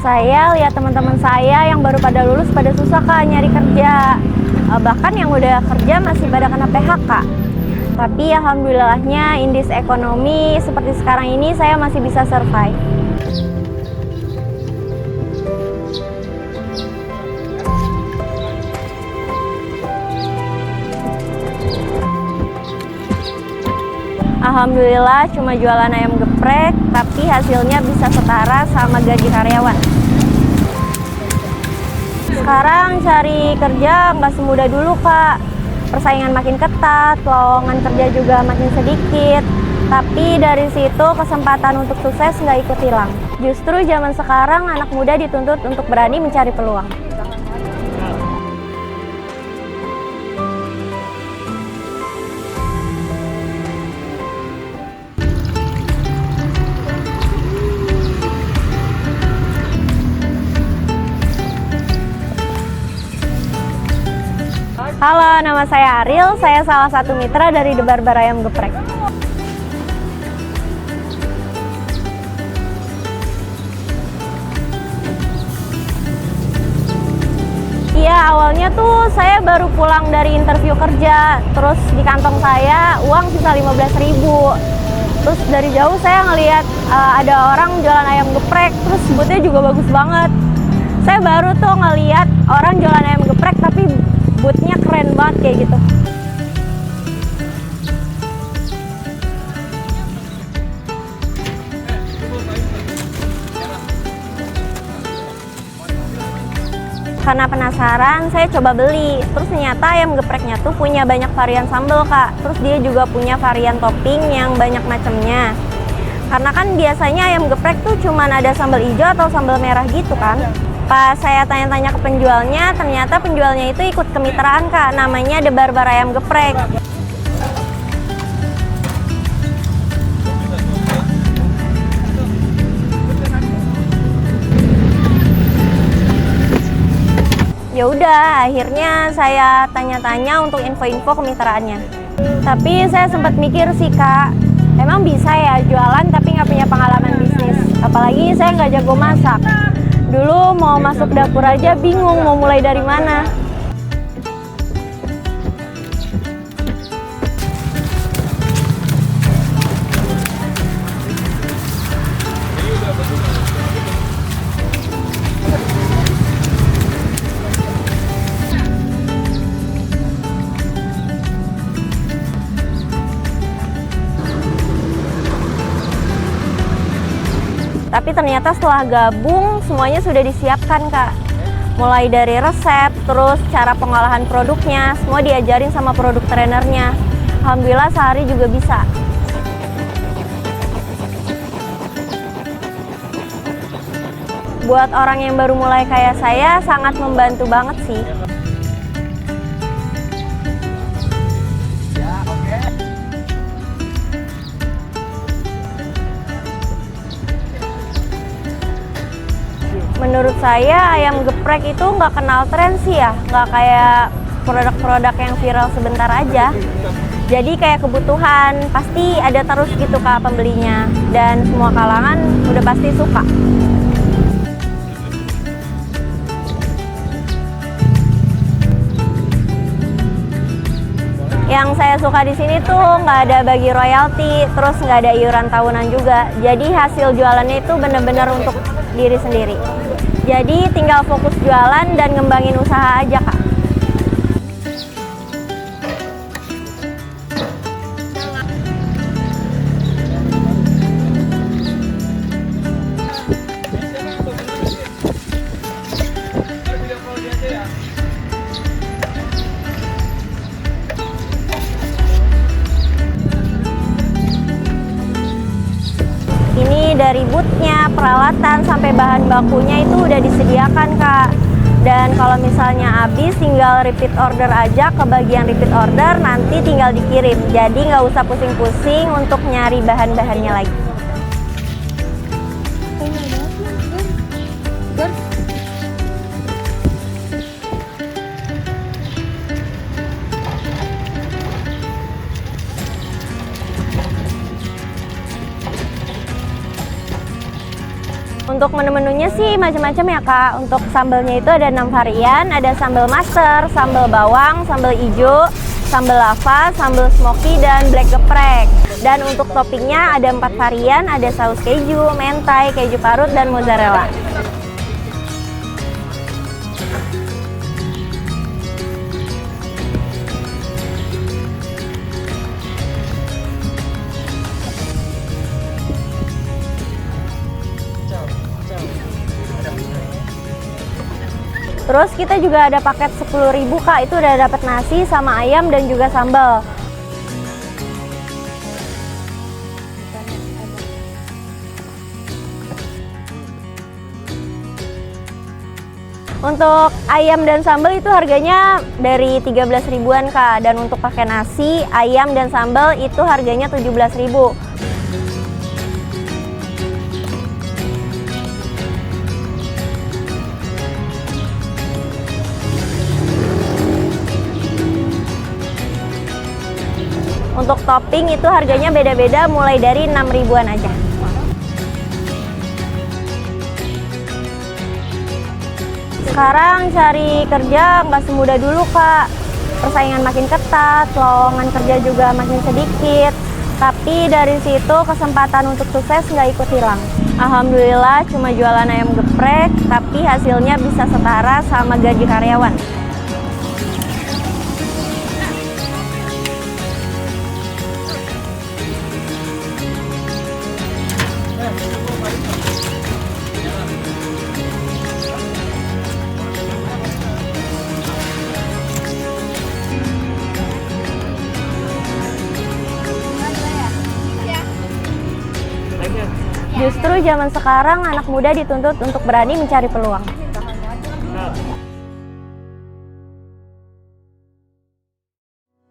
Saya lihat teman-teman saya yang baru pada lulus pada susah Kak nyari kerja. Bahkan yang udah kerja masih pada kena PHK. Tapi alhamdulillahnya indeks ekonomi seperti sekarang ini saya masih bisa survive. Alhamdulillah cuma jualan ayam geprek, tapi hasilnya bisa setara sama gaji karyawan. Sekarang cari kerja nggak semudah dulu Kak. Persaingan makin ketat, lowongan kerja juga makin sedikit. Tapi dari situ kesempatan untuk sukses nggak ikut hilang. Justru zaman sekarang anak muda dituntut untuk berani mencari peluang. Halo, nama saya Ariel. Saya salah satu mitra dari The Barbar Ayam Geprek. Iya, awalnya tuh saya baru pulang dari interview kerja. Terus di kantong saya uang sisa 15.000. Terus dari jauh saya ngelihat ada orang jualan ayam geprek. Terus boothnya juga bagus banget. Saya baru tuh ngelihat orang jualan ayam geprek tapi boothnya keren banget kayak gitu. Karena penasaran, saya coba beli. Terus ternyata ayam gepreknya tuh punya banyak varian sambal Kak. Terus dia juga punya varian topping yang banyak macamnya. Karena kan biasanya ayam geprek tuh cuman ada sambal hijau atau sambal merah gitu kan. Pas saya tanya-tanya ke penjualnya, ternyata penjualnya itu ikut kemitraan Kak, namanya The Barbar Ayam Geprek. Ya udah, akhirnya saya tanya-tanya untuk info-info kemitraannya. Tapi saya sempat mikir sih Kak, emang bisa ya jualan tapi nggak punya pengalaman bisnis. Apalagi saya nggak jago masak. Dulu mau masuk dapur aja bingung mau mulai dari mana. Tapi ternyata setelah gabung semuanya sudah disiapkan Kak. Mulai dari resep, terus cara pengolahan produknya, semua diajarin sama produk trainernya. Alhamdulillah sehari juga bisa. Buat orang yang baru mulai kayak saya sangat membantu banget sih. Menurut saya ayam geprek itu nggak kenal tren sih ya, nggak kayak produk-produk yang viral sebentar aja. Jadi kayak kebutuhan, pasti ada terus gitu Kak pembelinya, dan semua kalangan udah pasti suka. Yang saya suka di sini tuh nggak ada bagi royalti, terus nggak ada iuran tahunan juga. Jadi hasil jualannya itu benar-benar untuk diri sendiri. Jadi tinggal fokus jualan dan ngembangin usaha aja Kak. Dari bootnya, peralatan, sampai bahan bakunya itu udah disediakan Kak. Dan kalau misalnya habis tinggal repeat order aja ke bagian repeat order, nanti tinggal dikirim. Jadi nggak usah pusing-pusing untuk nyari bahan-bahannya lagi. Untuk menu-menunya sih macam-macam ya Kak. Untuk sambalnya itu ada 6 varian, ada sambal master, sambal bawang, sambal hijau, sambal lava, sambal smoky, dan black geprek. Dan untuk toppingnya ada 4 varian, ada saus keju, mentai, keju parut, dan mozzarella. Terus kita juga ada paket 10.000 Kak, itu udah dapat nasi sama ayam dan juga sambal. Untuk ayam dan sambal itu harganya dari 13 ribuan Kak, dan untuk pakai nasi, ayam dan sambal itu harganya 17.000. Untuk topping itu harganya beda-beda mulai dari 6 ribuan aja. Sekarang cari kerja nggak semudah dulu Kak. Persaingan makin ketat, lowongan kerja juga makin sedikit. Tapi dari situ kesempatan untuk sukses nggak ikut hilang. Alhamdulillah cuma jualan ayam geprek, tapi hasilnya bisa setara sama gaji karyawan. Justru zaman sekarang anak muda dituntut untuk berani mencari peluang.